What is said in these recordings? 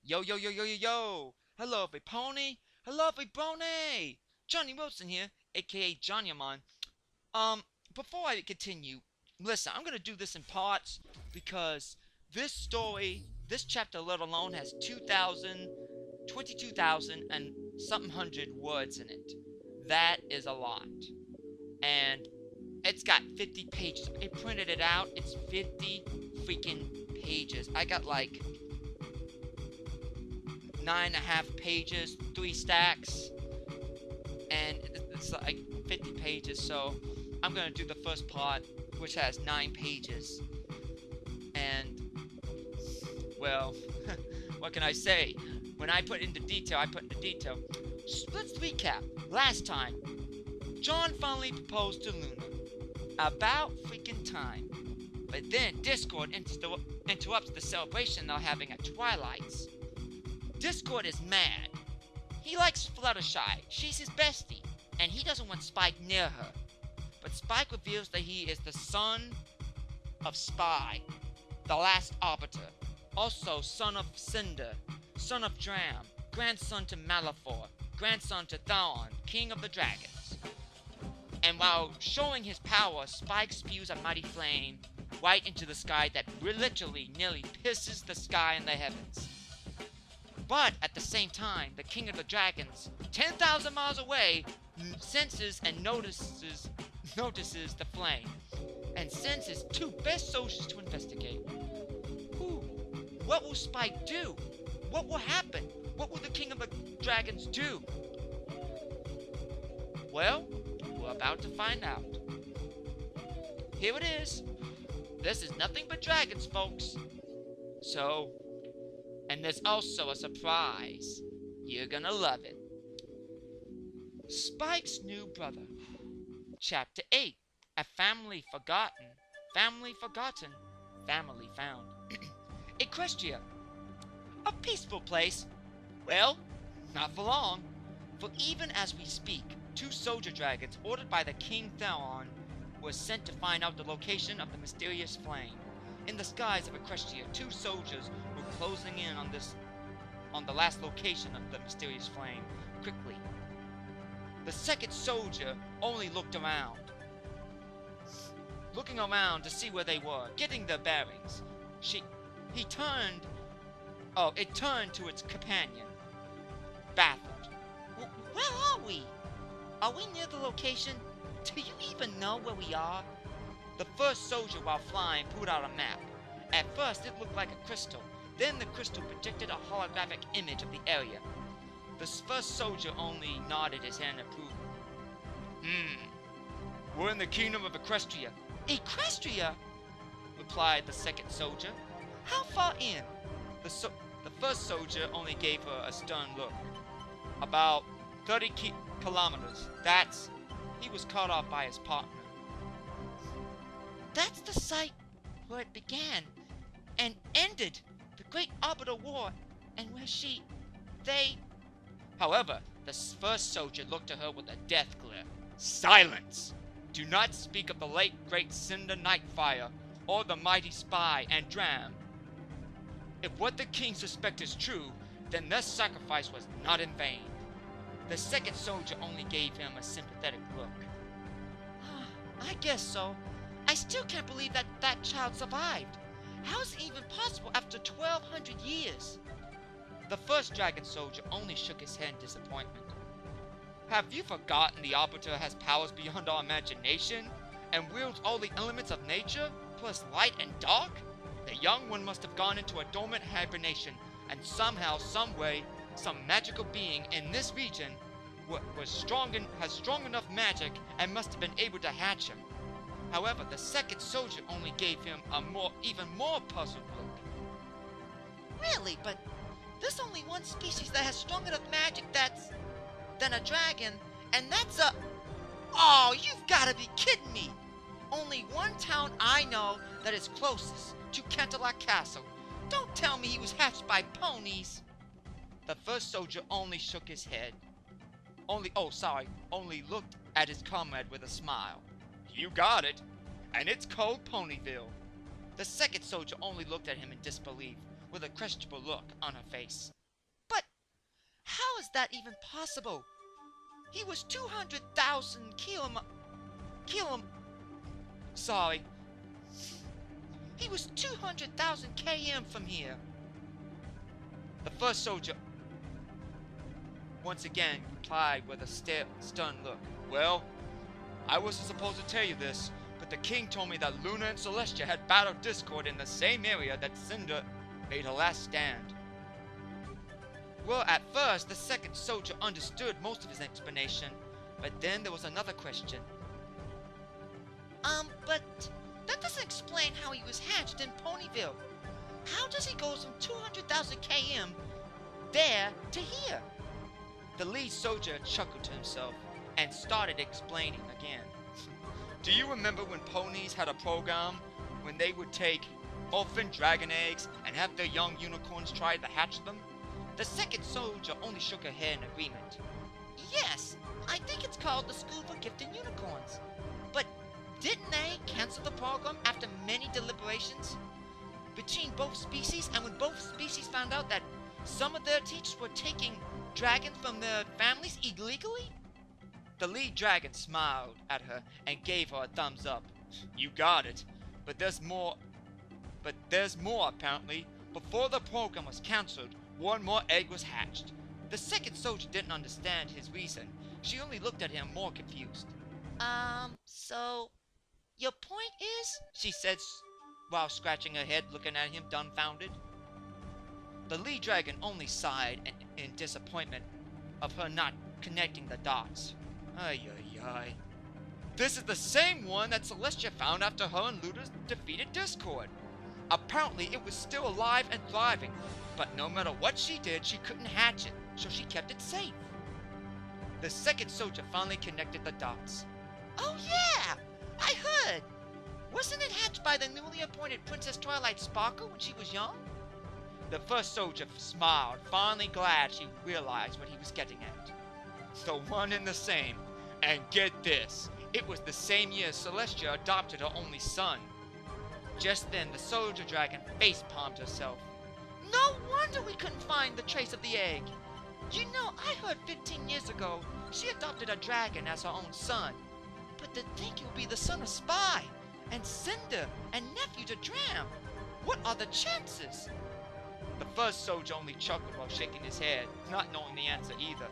Yo, yo, yo, yo, yo, yo! Hello, every Hello, every Johnny Wilson here, aka Johnny Amon. Um, Before I continue, listen, I'm gonna do this in parts because this story, this chapter let alone has 22,000 and something hundred words in it. That is a lot. And it's got 50 pages. I printed it out. It's 50 freaking pages. I got like 9.5 pages, 3 stacks, and it's like 50 pages. So I'm gonna do the first part, which has 9 pages. And well, what can I say? When I put into detail, I put into detail. Let's recap. Last time, John finally proposed to Luna. About freaking time. But then Discord interrupts the celebration they're having at Twilight's. Discord is mad. He likes Fluttershy. She's his bestie. And he doesn't want Spike near her. But Spike reveals that he is the son of Spy, the last Arbiter. Also son of Cinder, son of Dram, grandson to Malefor, grandson to Thaon, king of the dragons. And while showing his power, Spike spews a mighty flame right into the sky that literally nearly pierces the sky and the heavens. But at the same time, the king of the dragons, 10,000 miles away, senses and notices the flame, and sends his 2 best soldiers to investigate. What will Spike do? What will happen? What will the king of the dragons do? Well, we're about to find out. Here it is. This is nothing but dragons, folks. So, and there's also a surprise. You're gonna love it. Spike's new brother. Chapter 8. A family forgotten. Family forgotten. Family found. Equestria. A peaceful place. Well, not for long. For even as we speak, 2 soldier dragons ordered by the King Thaon were sent to find out the location of the mysterious flame. In the skies of Equestria, 2 soldiers were closing in on the last location of the mysterious flame, quickly. The second soldier only looked around, looking around to see where they were, getting their bearings. It turned to its companion, baffled. Where are we? Are we near the location? Do you even know where we are? The first soldier, while flying, pulled out a map. At first, it looked like a crystal. Then the crystal projected a holographic image of the area. The first soldier only nodded his head in approval. We're in the kingdom of Equestria. Equestria? Replied the second soldier. How far in? The first soldier only gave her a stern look. About 30 kilometers. He was cut off by his partner. That's the site where it began and ended the Great Arbiter War, and where However, the first soldier looked at her with a death glare. Silence! Do not speak of the late great Cinder Nightfire, or the mighty Spy and Dram. If what the king suspects is true, then their sacrifice was not in vain. The second soldier only gave him a sympathetic look. I guess so. I still can't believe that child survived. How is it even possible after 1,200 years? The first dragon soldier only shook his head in disappointment. Have you forgotten the Arbiter has powers beyond our imagination, and wields all the elements of nature, plus light and dark? The young one must have gone into a dormant hibernation, and somehow, someway, some magical being in this region has strong enough magic and must have been able to hatch him. However, the second soldier only gave him a even more puzzled look. Really? But there's only one species that has strong enough magic than a dragon, and that's a... Oh, you've gotta be kidding me! Only one town I know that is closest to Canterlot Castle. Don't tell me he was hatched by ponies! The first soldier only shook his head. Only looked at his comrade with a smile. You got it, and it's called Ponyville. The second soldier only looked at him in disbelief, with a questionable look on her face. is that even possible? He was 200,000 Sorry. He was 200,000 km from here. The first soldier once again replied with a stunned look. Well, I wasn't supposed to tell you this, but the king told me that Luna and Celestia had battled Discord in the same area that Cinder made her last stand. Well, at first, the second soldier understood most of his explanation, but then there was another question. But that doesn't explain how he was hatched in Ponyville. How does he go from 200,000 km there to here? The lead soldier chuckled to himself and started explaining again. Do you remember when ponies had a program when they would take orphan dragon eggs and have their young unicorns try to hatch them? The second soldier only shook her head in agreement. Yes, I think it's called the School for Gifted Unicorns. But didn't they cancel the program after many deliberations between both species, and when both species found out that some of their teachers were taking dragons from their families illegally? The lead dragon smiled at her and gave her a thumbs up. You got it. But there's more apparently. Before the program was cancelled, one more egg was hatched. The second soldier didn't understand his reason. She only looked at him more confused. So your point is? She said while scratching her head looking at him dumbfounded. The lead dragon only sighed in disappointment of her not connecting the dots. Ay. This is the same one that Celestia found after her and Luna defeated Discord. Apparently it was still alive and thriving, but no matter what she did, she couldn't hatch it, so she kept it safe. The second soldier finally connected the dots. Oh yeah! I heard! Wasn't it hatched by the newly appointed Princess Twilight Sparkle when she was young? The first soldier smiled, finally glad she realized what he was getting at. The one and the same. And get this, it was the same year Celestia adopted her only son. Just then, the soldier dragon face-palmed herself. No wonder we couldn't find the trace of the egg. You know, I heard 15 years ago she adopted a dragon as her own son. But to think you'll be the son of Spy, and Cinder, and nephew to Dram. What are the chances? The first soldier only chuckled while shaking his head, not knowing the answer either.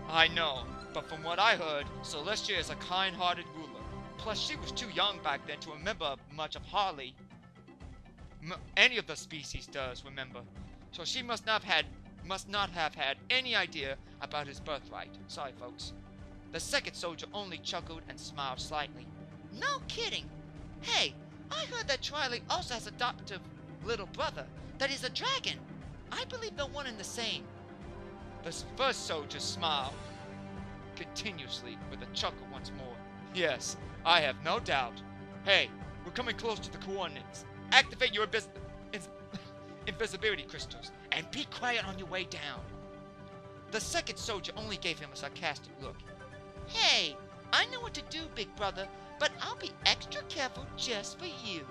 I know, but from what I heard, Celestia is a kind-hearted ruler. Plus, she was too young back then to remember much of Harley. Any of the species does remember, so she must not have had any idea about his birthright. Sorry, folks. The second soldier only chuckled and smiled slightly. No kidding. Hey, I heard that Twilight also has an adoptive little brother that is a dragon. I believe they're one and the same. The first soldier smiled continuously with a chuckle once more. Yes, I have no doubt. Hey, we're coming close to the coordinates. Activate your invisibility crystals and be quiet on your way down. The second soldier only gave him a sarcastic look. Hey, I know what to do, big brother, but I'll be extra careful just for you,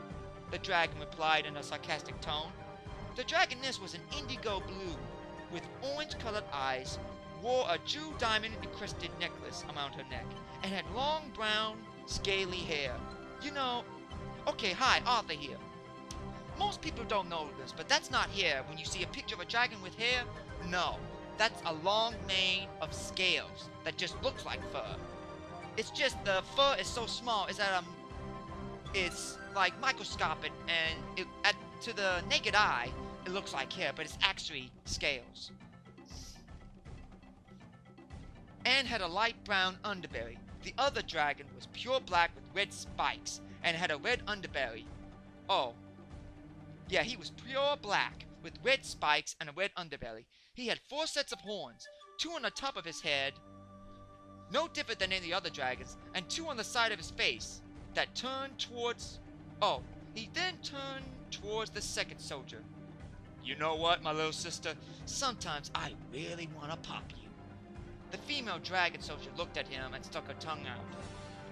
the dragon replied in a sarcastic tone. The dragoness was an indigo blue with orange-colored eyes, wore a jewel diamond-encrusted necklace around her neck, and had long brown, scaly hair. You know... Okay, hi, Arthur here. Most people don't know this, but that's not hair. When you see a picture of a dragon with hair, no. That's a long mane of scales that just looks like fur. It's just the fur is so small, is that it's like microscopic, and to the naked eye, it looks like hair, but it's actually scales. And had a light brown underbelly. The other dragon was pure black with red spikes, and had a red underbelly. Oh. Yeah, he was pure black, with red spikes and a red underbelly. He had 4 sets of horns, 2 on the top of his head, no different than any other dragons, and 2 on the side of his face, that turned towards... Oh, he then turned towards the second soldier. You know what, my little sister? Sometimes I really want to pop you. The female dragon soldier looked at him and stuck her tongue out.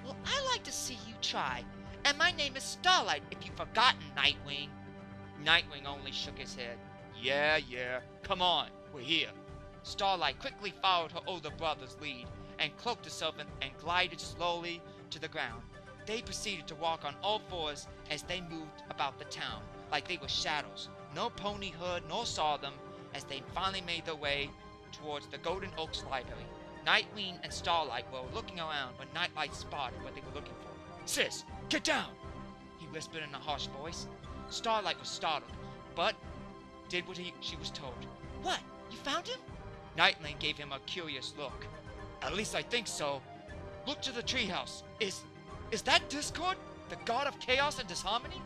Well, I like to see you try, and my name is Starlight, if you've forgotten, Nightwing. Nightwing only shook his head. Yeah, come on, we're here. Starlight quickly followed her older brother's lead and cloaked herself and glided slowly to the ground. They proceeded to walk on all fours as they moved about the town, like they were shadows. No pony heard nor saw them as they finally made their way towards the Golden Oaks Library. Nightwing and Starlight were looking around when Nightlight spotted what they were looking for. "Sis, get down!" he whispered in a harsh voice. Starlight was startled, but did what she was told. "What? You found him?" Nightwing gave him a curious look. "At least I think so. Look to the treehouse. Is that Discord? The god of chaos and disharmony?"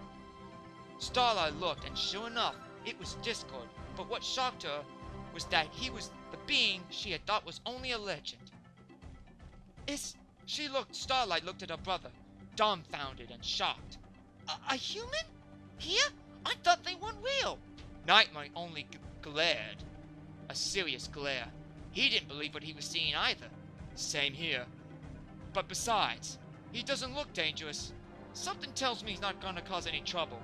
Starlight looked, and sure enough, it was Discord. But what shocked her was that he was the being she had thought was only a legend. Starlight looked at her brother, dumbfounded and shocked. A human? Here? I thought they weren't real." Nightwing only glared. A serious glare. He didn't believe what he was seeing either. "Same here. But besides, he doesn't look dangerous. Something tells me he's not gonna cause any trouble.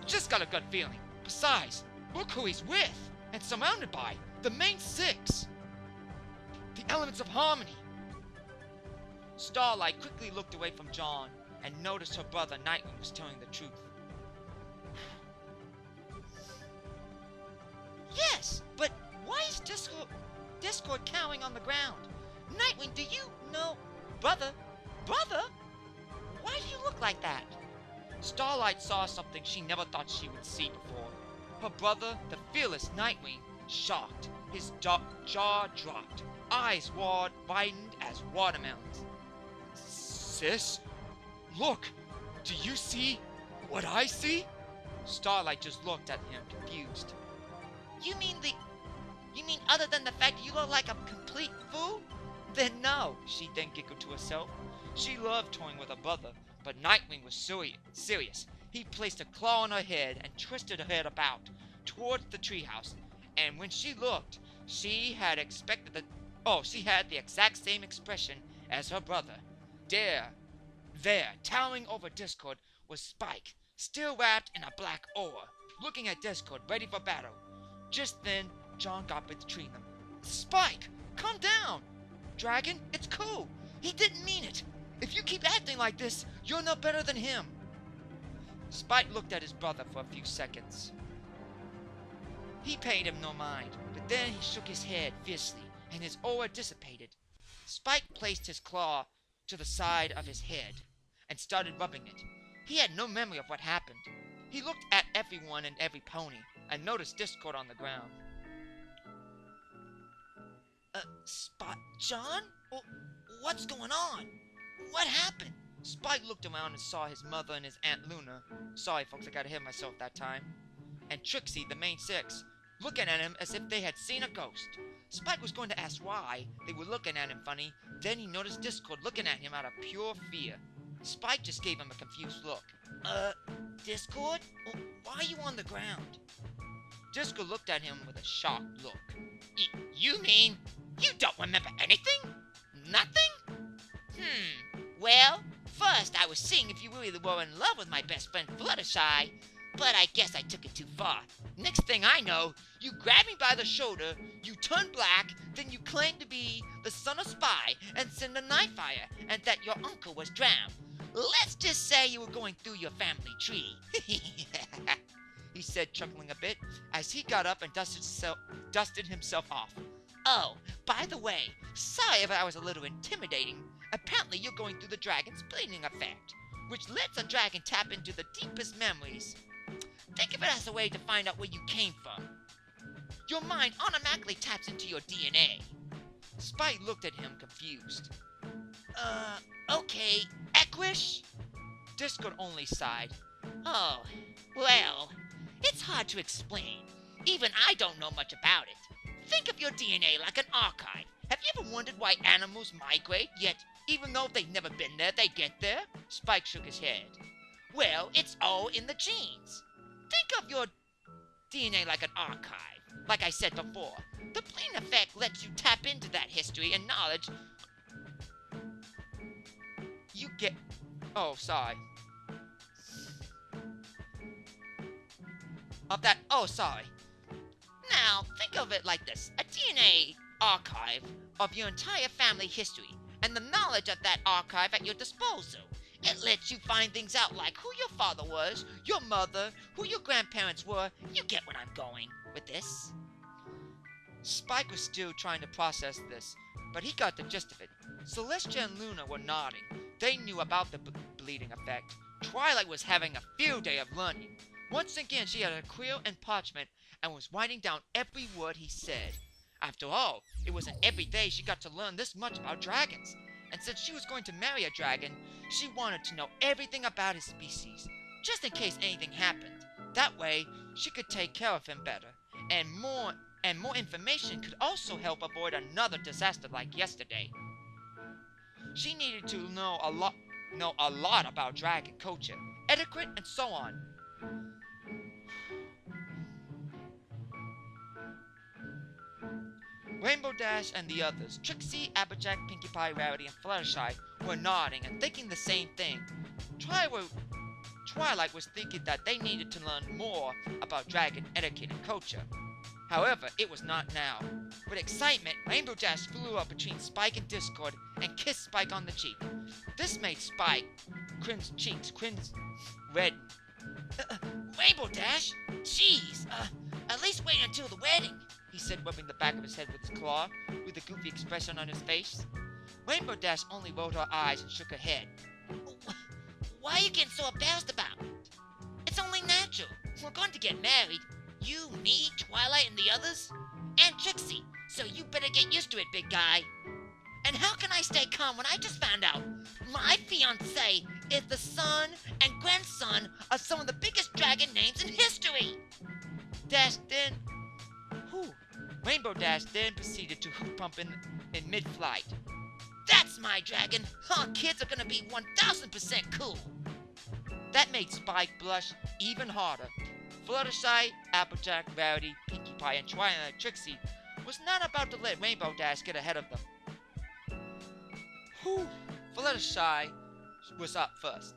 Just got a gut feeling. Besides, look who he's with and surrounded by. The main six. The elements of harmony." Starlight quickly looked away from John and noticed her brother Nightwing was telling the truth. "Yes, but why is Discord cowering on the ground? Nightwing, do you know? Brother? Why do you look like that?" Starlight saw something she never thought she would see before. Her brother, the fearless Nightwing, shocked. His jaw dropped. Eyes widened as watermelons. "Sis, look! Do you see what I see?" Starlight just looked at him, confused. You mean other than the fact you look like a complete fool? Then no," she then giggled to herself. She loved toying with her brother, but Nightwing was serious. He placed a claw on her head and twisted her head about towards the treehouse, and when she looked, she had the exact same expression as her brother. There, towering over Discord, was Spike, still wrapped in a black ore, looking at Discord, ready for battle. Just then, John got between them. "Spike, calm down! Dragon, it's cool. He didn't mean it. If you keep acting like this, you're no better than him." Spike looked at his brother for a few seconds. He paid him no mind, but then he shook his head fiercely, and his aura dissipated. Spike placed his claw to the side of his head and started rubbing it. He had no memory of what happened. He looked at everyone and every pony, and noticed Discord on the ground. John? What's going on? What happened?" Spike looked around and saw his mother and his Aunt Luna. Sorry, folks, I gotta hit myself that time. And Trixie, the main six, looking at him as if they had seen a ghost. Spike was going to ask why they were looking at him funny, then he noticed Discord looking at him out of pure fear. Spike just gave him a confused look. Discord? Why are you on the ground?" Discord looked at him with a shocked look. You mean you don't remember anything? Nothing? Well, first I was seeing if you really were in love with my best friend Fluttershy, but I guess I took it too far. Next thing I know, you grabbed me by the shoulder, you turned black, then you claimed to be the son of Spy and Cinder Nightfire, and that your uncle was drowned. Let's just say you were going through your family tree. He said, chuckling a bit, as he got up and dusted himself off. "Oh, by the way, sorry if I was a little intimidating. Apparently you're going through the dragon's bleeding effect, which lets a dragon tap into the deepest memories. Think of it as a way to find out where you came from. Your mind automatically taps into your DNA." Spike looked at him confused. Okay, Equish?" Discord only sighed. "Oh, well, it's hard to explain. Even I don't know much about it. Think of your DNA like an archive. Have you ever wondered why animals migrate, yet even though they've never been there, they get there?" Spike shook his head. "Well, it's all in the genes. Think of your DNA like an archive. Like I said before, the bleeding effect lets you tap into that history and knowledge you get... Oh, sorry. Sorry. Now, think of it like this. A DNA archive of your entire family history and the knowledge of that archive at your disposal. It lets you find things out like who your father was, your mother, who your grandparents were. You get what I'm going with this. Spike was still trying to process this, but he got the gist of it. Celestia and Luna were nodding. They knew about the bleeding effect. Twilight was having a field day of learning. Once again, she had a quill and parchment and was writing down every word he said. After all, it wasn't every day she got to learn this much about dragons. And since she was going to marry a dragon, she wanted to know everything about his species, just in case anything happened. That way, she could take care of him better, and more information could also help avoid another disaster like yesterday. She needed to know a lot about dragon culture, etiquette, and so on. Rainbow Dash and the others, Trixie, Applejack, Pinkie Pie, Rarity, and Fluttershy, were nodding and thinking the same thing. Twilight was thinking that they needed to learn more about dragon etiquette and culture. However, it was not now. With excitement, Rainbow Dash flew up between Spike and Discord and kissed Spike on the cheek. This made Spike's cheeks redden. Rainbow Dash? Jeez, at least wait until the wedding, he said, rubbing the back of his head with his claw, with a goofy expression on his face. Rainbow Dash only rolled her eyes and shook her head. Why are you getting so embarrassed about it? It's only natural. We're going to get married. You, me, Twilight, and the others? And Trixie, so you better get used to it, big guy. And how can I stay calm when I just found out my fiancé is the son and grandson of some of the biggest dragon names in history? Rainbow Dash then proceeded to hoop pump in mid-flight. That's my dragon! Huh, kids are gonna be 1000% cool! That made Spike blush even harder. Fluttershy, Applejack, Rarity, Pinkie Pie, and Twilight Trixie was not about to let Rainbow Dash get ahead of them. Fluttershy was up first.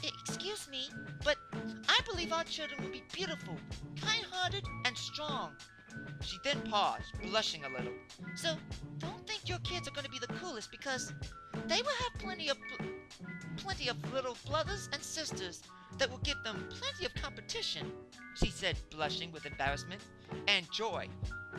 Excuse me, but I believe our children will be beautiful, kind-hearted, and strong. She then paused, blushing a little. So, don't think your kids are going to be the coolest because they will have plenty of little brothers and sisters that will give them plenty of competition, she said, blushing with embarrassment and joy.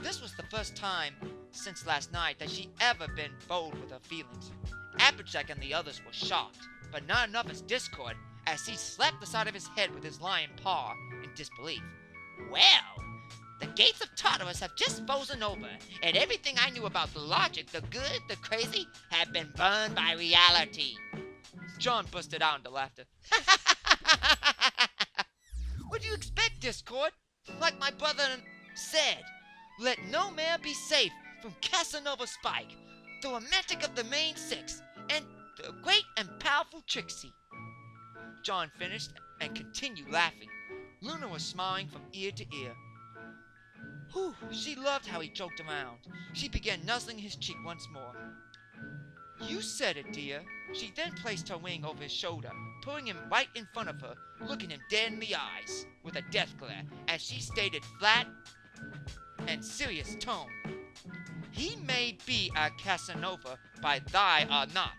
This was the first time since last night that she ever been bold with her feelings. Applejack and the others were shocked, but not enough as Discord, as he slapped the side of his head with his lion paw in disbelief. Well, the gates of Tartarus have just frozen over, and everything I knew about the logic, the good, the crazy, have been burned by reality. John busted out into laughter. What do you expect, Discord? Like my brother said, let no man be safe from Casanova Spike, the romantic of the main six, and the great and powerful Trixie. John finished and continued laughing. Luna was smiling from ear to ear. She loved how he joked around. She began nuzzling his cheek once more. You said it, dear. She then placed her wing over his shoulder, pulling him right in front of her, looking him dead in the eyes, with a death glare, as she stated flat and serious tone. He may be a Casanova, but thy are not.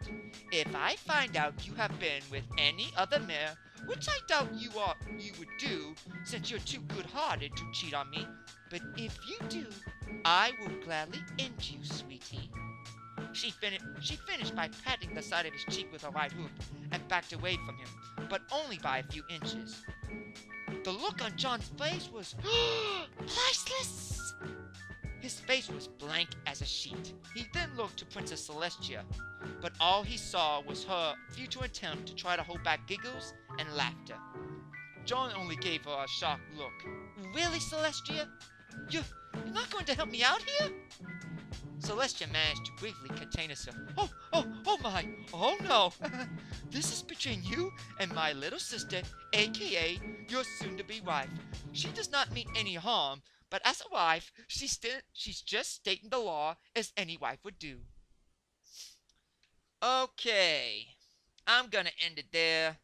If I find out you have been with any other mare, which I doubt you would do, since you're too good-hearted to cheat on me, but if you do, I will gladly end you, sweetie. She finished by patting the side of his cheek with her right hoof and backed away from him, but only by a few inches. The look on John's face was priceless. His face was blank as a sheet. He then looked to Princess Celestia, but all he saw was her futile attempt to try to hold back giggles and laughter. John only gave her a shocked look. Really, Celestia? You're not going to help me out here? Celestia managed to briefly contain herself. Oh my, oh no. This is between you and my little sister, aka your soon-to-be wife. She does not mean any harm, but as a wife, she's just stating the law as any wife would do. Okay, I'm gonna end it there.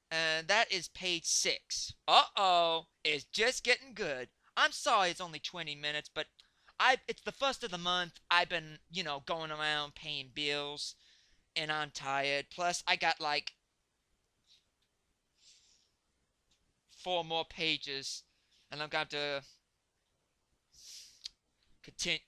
And that is page 6. Uh-oh, it's just getting good. I'm sorry it's only 20 minutes, but It's the first of the month. I've been, going around paying bills, and I'm tired. Plus, I got like 4 more pages, and I'm gonna have to continue.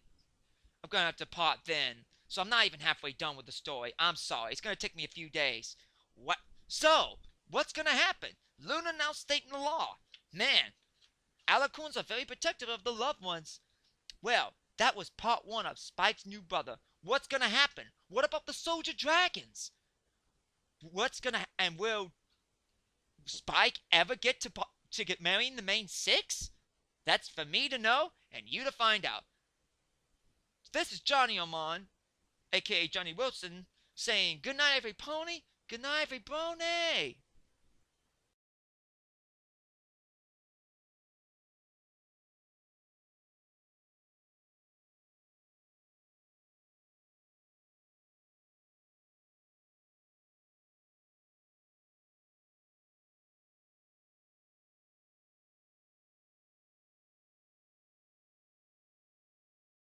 I'm gonna have to part then. So I'm not even halfway done with the story. I'm sorry. It's gonna take me a few days. What? So, what's gonna happen? Luna now stating the law. Man, alicorns are very protective of the loved ones. Well, that was part one of Spike's new brother. What's gonna happen? What about the soldier dragons? And will Spike ever get to get married in the main six? That's for me to know and you to find out. This is Johnny Oman, aka Johnny Wilson, saying good night, every pony. Good night, every brony.